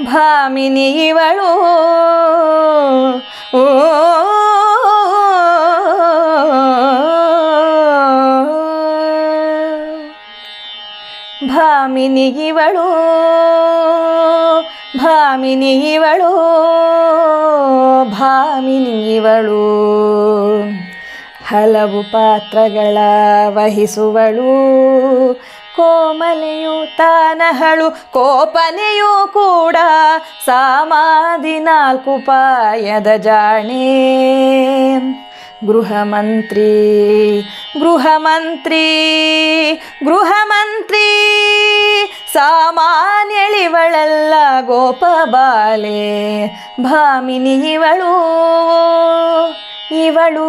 ಭಾಮಿನಿ ಇವಳು ಓ ಭಾಮಿನಿ ಇವಳು ಭಾಮಿನಿ ಇವಳು ಭಾಮಿನಿ ಇವಳು ಹಲವು ಪಾತ್ರಗಳ ವಹಿಸುವಳು ಕೋಮಲೆಯು ತಾನಹಳು ಕೋಪನೆಯೂ ಕೂಡ ಸಾಮಾಧಿ 4 ಪಾಯದ ಜಾಣೆ ಗೃಹಮಂತ್ರಿ ಗೃಹಮಂತ್ರಿ ಗೃಹಮಂತ್ರಿ ಸಾಮಾನ್ಯಳಿವಳಲ್ಲ ಗೋಪಬಾಲೆ ಭಾಮಿನಿ ಇವಳು ಇವಳು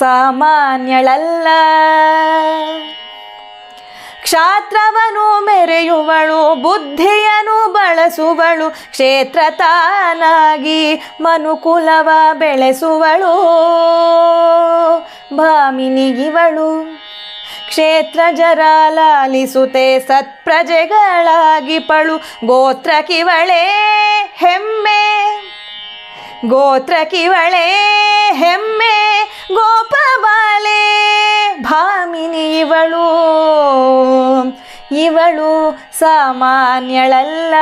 ಸಾಮಾನ್ಯಳಲ್ಲ ಕ್ಷಾತ್ರವನು ಮೆರೆಯುವಳು ಬುದ್ಧಿಯನು ಬಳಸುವಳು ಕ್ಷೇತ್ರ ತಾನಾಗಿ ಮನುಕುಲವ ಬೆಳೆಸುವಳು ಭಾಮಿನಿ ಇವಳು ಕ್ಷೇತ್ರ ಜರ ಲಾಲಿಸುತ್ತೆ ಸತ್ಪ್ರಜೆಗಳಾಗಿ ಪಳು ಗೋತ್ರಕಿವಳೇ ಹೆಮ್ಮೆ ಗೋತ್ರಕಿವಳೇ ಹೆಮ್ಮೆ ಗೋಪಬಾಲೆ ಭಾಮಿನಿ ಇವಳು ಇವಳು ಸಾಮಾನ್ಯಳಲ್ಲ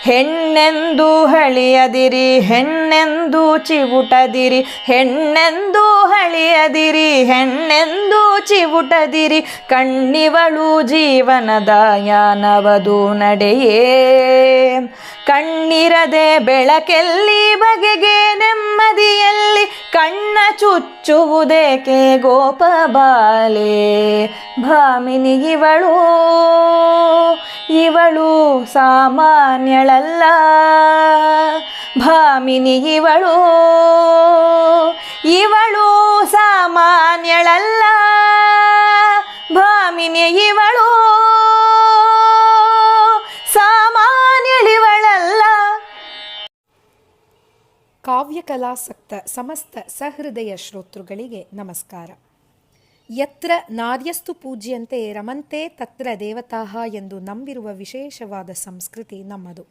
ಹೆಣ್ಣೆಂದು ಹಳಿಯದಿರಿ ಹೆಣ್ಣೆಂದು ಚಿವುಟದಿರಿ ಹೆಣ್ಣೆಂದು ಹಳಿಯದಿರಿ ಹೆಣ್ಣೆಂದು ಚಿವುಟದಿರಿ ಕಣ್ಣಿವಳು ಜೀವನದ ಯಾನವದು ನಡೆಯೇ ಕಣ್ಣಿರದೆ ಬೆಳಕೆಲ್ಲಿ ಬಗೆಗೆ ನೆಮ್ಮದಿಯಲ್ಲಿ ಕಣ್ಣ ಚುಚ್ಚುವುದೇಕೆ ಗೋಪಬಾಲೆ ಭಾಮಿನಿ ಇವಳು ಇವಳು ಸಾಮಾನ್ಯಳಲ್ಲ ಭಾಮಿನಿ ಇವಳು ಇವಳು ಸಾಮಾನ್ಯಳಲ್ಲ ಭಾಮಿನಿ ಇವಳು ಸಾಮಾನ್ಯಳಿವಳಲ್ಲ. ಕಾವ್ಯಕಲಾಸಕ್ತ ಸಮಸ್ತ ಸಹೃದಯ ಶ್ರೋತೃಗಳಿಗೆ ನಮಸ್ಕಾರ. ಯತ್ರ ನಾರ್ಯಸ್ತು ಪೂಜ್ಯಂತೆ ರಮಂತೆ ತತ್ರ ದೇವತಾಃ ಎಂದು ನಂಬಿರುವ ವಿಶೇಷವಾದ ಸಂಸ್ಕೃತಿ ನಮ್ಮದು.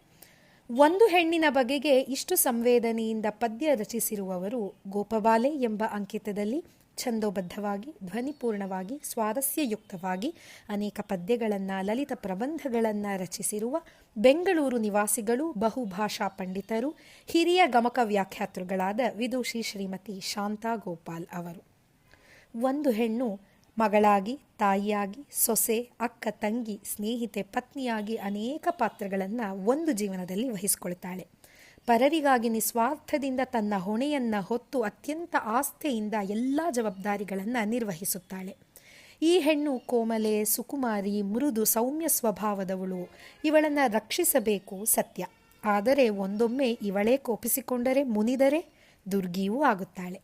ಒಂದು ಹೆಣ್ಣಿನ ಬಗೆಗೆ ಇಷ್ಟು ಸಂವೇದನೆಯಿಂದ ಪದ್ಯ ರಚಿಸಿರುವವರು ಗೋಪಬಾಲೆ ಎಂಬ ಅಂಕಿತದಲ್ಲಿ ಛಂದೋಬದ್ಧವಾಗಿ ಧ್ವನಿಪೂರ್ಣವಾಗಿ ಸ್ವಾರಸ್ಯಯುಕ್ತವಾಗಿ ಅನೇಕ ಪದ್ಯಗಳನ್ನು ಲಲಿತ ಪ್ರಬಂಧಗಳನ್ನು ರಚಿಸಿರುವ ಬೆಂಗಳೂರು ನಿವಾಸಿಗಳು ಬಹುಭಾಷಾ ಪಂಡಿತರು ಹಿರಿಯ ಗಮಕ ವ್ಯಾಖ್ಯಾತೃಗಳಾದ ವಿದೂಷಿ ಶ್ರೀಮತಿ ಶಾಂತಾ ಗೋಪಾಲ್ ಅವರು. ಒಂದು ಹೆಣ್ಣು ಮಗಳಾಗಿ ತಾಯಿಯಾಗಿ ಸೊಸೆ ಅಕ್ಕ ತಂಗಿ ಸ್ನೇಹಿತೆ ಪತ್ನಿಯಾಗಿ ಅನೇಕ ಪಾತ್ರಗಳನ್ನು ಒಂದು ಜೀವನದಲ್ಲಿ ವಹಿಸಿಕೊಳ್ತಾಳೆ. ಪರರಿಗಾಗಿ ನಿಸ್ವಾರ್ಥದಿಂದ ತನ್ನ ಹೊಣೆಯನ್ನು ಹೊತ್ತು ಅತ್ಯಂತ ಆಸ್ಥೆಯಿಂದ ಎಲ್ಲ ಜವಾಬ್ದಾರಿಗಳನ್ನು ನಿರ್ವಹಿಸುತ್ತಾಳೆ. ಈ ಹೆಣ್ಣು ಕೋಮಲೆ ಸುಕುಮಾರಿ ಮೃದು ಸೌಮ್ಯ ಸ್ವಭಾವದವಳು. ಇವಳನ್ನು ರಕ್ಷಿಸಬೇಕು ಸತ್ಯ. ಆದರೆ ಒಂದೊಮ್ಮೆ ಇವಳೇ ಕೋಪಿಸಿಕೊಂಡರೆ ಮುನಿದರೆ ದುರ್ಗಿಯೂ ಆಗುತ್ತಾಳೆ.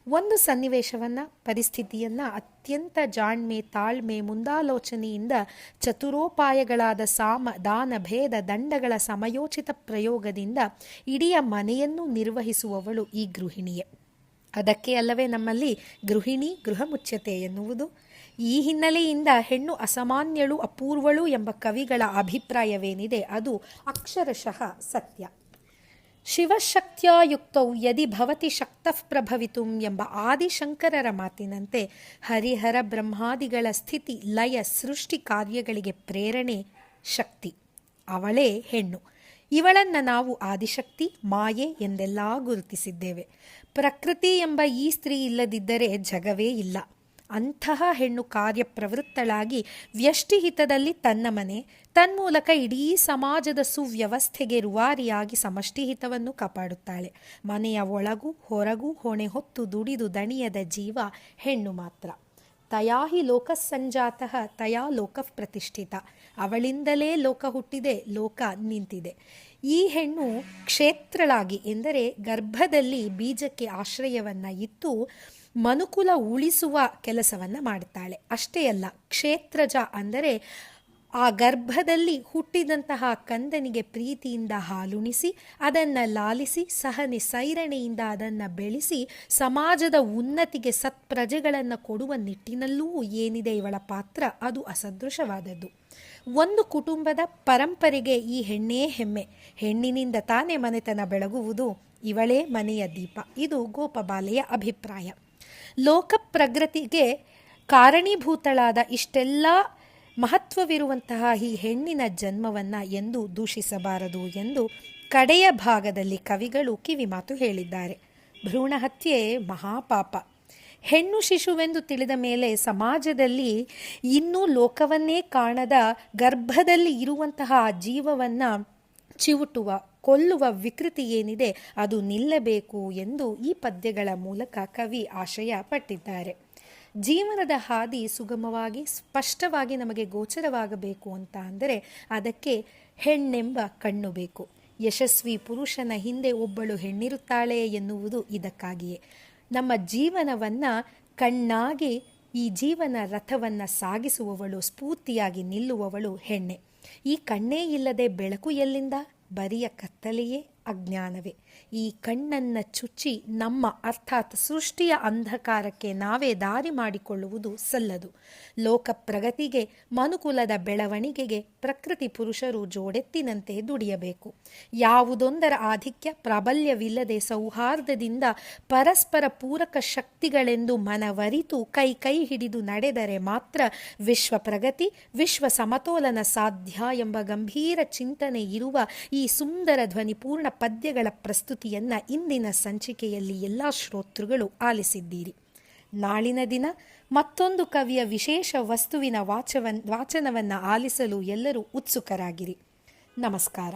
ಒಂದು ಸನ್ನಿವೇಶವನ್ನು ಪರಿಸ್ಥಿತಿಯನ್ನು ಅತ್ಯಂತ ಜಾಣ್ಮೆ ತಾಳ್ಮೆ ಮುಂದಾಲೋಚನೆಯಿಂದ ಚತುರೋಪಾಯಗಳಾದ ಸಾಮ ದಾನ ಭೇದ ದಂಡಗಳ ಸಮಯೋಚಿತ ಪ್ರಯೋಗದಿಂದ ಇಡೀ ಮನೆಯನ್ನು ನಿರ್ವಹಿಸುವವಳು ಈ ಗೃಹಿಣಿಯೇ. ಅದಕ್ಕೆ ಅಲ್ಲವೇ ನಮ್ಮಲ್ಲಿ ಗೃಹಿಣಿ ಗೃಹ ಮುಚ್ಯತೆ ಎನ್ನುವುದು. ಈ ಹಿನ್ನೆಲೆಯಿಂದ ಹೆಣ್ಣು ಅಸಾಮಾನ್ಯಳು ಅಪೂರ್ವಳು ಎಂಬ ಕವಿಗಳ ಅಭಿಪ್ರಾಯವೇನಿದೆ ಅದು ಅಕ್ಷರಶಃ ಸತ್ಯ. ಶಿವಶಕ್ತ್ಯಾಯುಕ್ತೌ ಯದಿ ಭವತಿ ಶಕ್ತಃ ಪ್ರಭವಿತುಂ ಎಂಬ ಆದಿಶಂಕರರ ಮಾತಿನಂತೆ ಹರಿಹರ ಬ್ರಹ್ಮಾದಿಗಳ ಸ್ಥಿತಿ ಲಯ ಸೃಷ್ಟಿ ಕಾರ್ಯಗಳಿಗೆ ಪ್ರೇರಣೆ ಶಕ್ತಿ. ಅವಳೇ ಹೆಣ್ಣು. ಇವಳನ್ನು ನಾವು ಆದಿಶಕ್ತಿ ಮಾಯೆ ಎಂದೆಲ್ಲ ಗುರುತಿಸಿದ್ದೇವೆ. ಪ್ರಕೃತಿ ಎಂಬ ಈ ಸ್ತ್ರೀ ಇಲ್ಲದಿದ್ದರೆ ಜಗವೇ ಇಲ್ಲ. ಅಂತಹ ಹೆಣ್ಣು ಕಾರ್ಯಪ್ರವೃತ್ತಳಾಗಿ ವ್ಯಷ್ಟಿಹಿತದಲ್ಲಿ ತನ್ನ ಮನೆ ತನ್ಮೂಲಕ ಇಡೀ ಸಮಾಜದ ಸುವ್ಯವಸ್ಥೆಗೆ ರೂವಾರಿಯಾಗಿ ಸಮಷ್ಟಿಹಿತವನ್ನು ಕಾಪಾಡುತ್ತಾಳೆ. ಮನೆಯ ಒಳಗೂ ಹೊರಗೂ ಹೊಣೆ ಹೊತ್ತು ದುಡಿದು ದಣಿಯದ ಜೀವ ಹೆಣ್ಣು ಮಾತ್ರ. ತಯಾಹಿ ಲೋಕ ಸಂಜಾತಃ ತಯಾ ಲೋಕ ಪ್ರತಿಷ್ಠಿತ. ಅವಳಿಂದಲೇ ಲೋಕ ಹುಟ್ಟಿದೆ, ಲೋಕ ನಿಂತಿದೆ. ಈ ಹೆಣ್ಣು ಕ್ಷೇತ್ರಳಾಗಿ ಎಂದರೆ ಗರ್ಭದಲ್ಲಿ ಬೀಜಕ್ಕೆ ಆಶ್ರಯವನ್ನು ಇತ್ತು ಮನುಕುಲ ಉಳಿಸುವ ಕೆಲಸವನ್ನು ಮಾಡುತ್ತಾಳೆ. ಅಷ್ಟೇ ಅಲ್ಲ, ಕ್ಷೇತ್ರಜ ಅಂದರೆ ಆ ಗರ್ಭದಲ್ಲಿ ಹುಟ್ಟಿದಂತಹ ಕಂದನಿಗೆ ಪ್ರೀತಿಯಿಂದ ಹಾಲುಣಿಸಿ ಅದನ್ನು ಲಾಲಿಸಿ ಸಹನೆ ಸೈರಣೆಯಿಂದ ಅದನ್ನು ಬೆಳೆಸಿ ಸಮಾಜದ ಉನ್ನತಿಗೆ ಸತ್ಪ್ರಜೆಗಳನ್ನು ಕೊಡುವ ನಿಟ್ಟಿನಲ್ಲೂ ಏನಿದೆ ಇವಳ ಪಾತ್ರ ಅದು ಅಸದೃಶವಾದದ್ದು. ಒಂದು ಕುಟುಂಬದ ಪರಂಪರೆಗೆ ಈ ಹೆಣ್ಣೇ ಹೆಮ್ಮೆ. ಹೆಣ್ಣಿನಿಂದ ತಾನೇ ಮನೆತನ ಬೆಳಗುವುದು, ಇವಳೇ ಮನೆಯ ದೀಪ. ಇದು ಗೋಪಬಾಲೆಯ ಅಭಿಪ್ರಾಯ. ಲೋಕ ಪ್ರಗತಿಗೆ ಕಾರಣೀಭೂತಳಾದ ಇಷ್ಟೆಲ್ಲ ಮಹತ್ವವಿರುವಂತಹ ಈ ಹೆಣ್ಣಿನ ಜನ್ಮವನ್ನು ಎಂದೂ ದೂಷಿಸಬಾರದು ಎಂದು ಕಡೆಯ ಭಾಗದಲ್ಲಿ ಕವಿಗಳು ಕಿವಿಮಾತು ಹೇಳಿದ್ದಾರೆ. ಭ್ರೂಣ ಹತ್ಯೆ ಮಹಾಪಾಪ. ಹೆಣ್ಣು ಶಿಶುವೆಂದು ತಿಳಿದ ಮೇಲೆ ಸಮಾಜದಲ್ಲಿ ಇನ್ನೂ ಲೋಕವನ್ನೇ ಕಾಣದ ಗರ್ಭದಲ್ಲಿ ಇರುವಂತಹ ಜೀವವನ್ನು ಚಿವುಟುವ, ಕೊಲ್ಲುವ ವಿಕೃತಿ ಏನಿದೆ ಅದು ನಿಲ್ಲಬೇಕು ಎಂದು ಈ ಪದ್ಯಗಳ ಮೂಲಕ ಕವಿ ಆಶಯ ಪಟ್ಟಿದ್ದಾರೆ. ಜೀವನದ ಹಾದಿ ಸುಗಮವಾಗಿ ಸ್ಪಷ್ಟವಾಗಿ ನಮಗೆ ಗೋಚರವಾಗಬೇಕು ಅಂತ ಅಂದರೆ ಅದಕ್ಕೆ ಹೆಣ್ಣೆಂಬ ಕಣ್ಣು ಬೇಕು. ಯಶಸ್ವಿ ಪುರುಷನ ಹಿಂದೆ ಒಬ್ಬಳು ಹೆಣ್ಣಿರುತ್ತಾಳೆ ಎನ್ನುವುದು ಇದಕ್ಕಾಗಿಯೇ. ನಮ್ಮ ಜೀವನವನ್ನು ಕಣ್ಣಾಗಿ ಈ ಜೀವನ ರಥವನ್ನು ಸಾಗಿಸುವವಳು, ಸ್ಫೂರ್ತಿಯಾಗಿ ನಿಲ್ಲುವವಳು ಹೆಣ್ಣೆ. ಈ ಕಣ್ಣೇ ಇಲ್ಲದೆ ಬೆಳಕು ಎಲ್ಲಿಂದ? ಬರಿಯ ಕತ್ತಲೆಯೇ ಅಜ್ಞಾನವೇ. ಈ ಕಣ್ಣನ್ನು ಚುಚ್ಚಿ ನಮ್ಮ ಅರ್ಥಾತ್ ಸೃಷ್ಟಿಯ ಅಂಧಕಾರಕ್ಕೆ ನಾವೇ ದಾರಿ ಮಾಡಿಕೊಳ್ಳುವುದು ಸಲ್ಲದು. ಲೋಕ ಪ್ರಗತಿಗೆ, ಮನುಕುಲದ ಬೆಳವಣಿಗೆಗೆ ಪ್ರಕೃತಿ ಪುರುಷರು ಜೋಡೆತ್ತಿನಂತೆ ದುಡಿಯಬೇಕು. ಯಾವುದೊಂದರ ಆಧಿಕ್ಯ ಪ್ರಾಬಲ್ಯವಿಲ್ಲದೆ ಸೌಹಾರ್ದದಿಂದ ಪರಸ್ಪರ ಪೂರಕ ಶಕ್ತಿಗಳೆಂದು ಮನವರಿತು ಕೈ ಕೈ ಹಿಡಿದು ನಡೆದರೆ ಮಾತ್ರ ವಿಶ್ವ ಪ್ರಗತಿ, ವಿಶ್ವ ಸಮತೋಲನ ಸಾಧ್ಯ ಎಂಬ ಗಂಭೀರ ಚಿಂತನೆ ಇರುವ ಈ ಸುಂದರ ಧ್ವನಿಪೂರ್ಣ ಪದ್ಯಗಳ ಪ್ರಸ್ತುತಿಯನ್ನು ಇಂದಿನ ಸಂಚಿಕೆಯಲ್ಲಿ ಎಲ್ಲ ಶ್ರೋತೃಗಳು ಆಲಿಸಿದ್ದೀರಿ. ನಾಳಿನ ದಿನ ಮತ್ತೊಂದು ಕವಿಯ ವಿಶೇಷ ವಸ್ತುವಿನ ವಾಚನವನ್ನು ಆಲಿಸಲು ಎಲ್ಲರೂ ಉತ್ಸುಕರಾಗಿರಿ. ನಮಸ್ಕಾರ.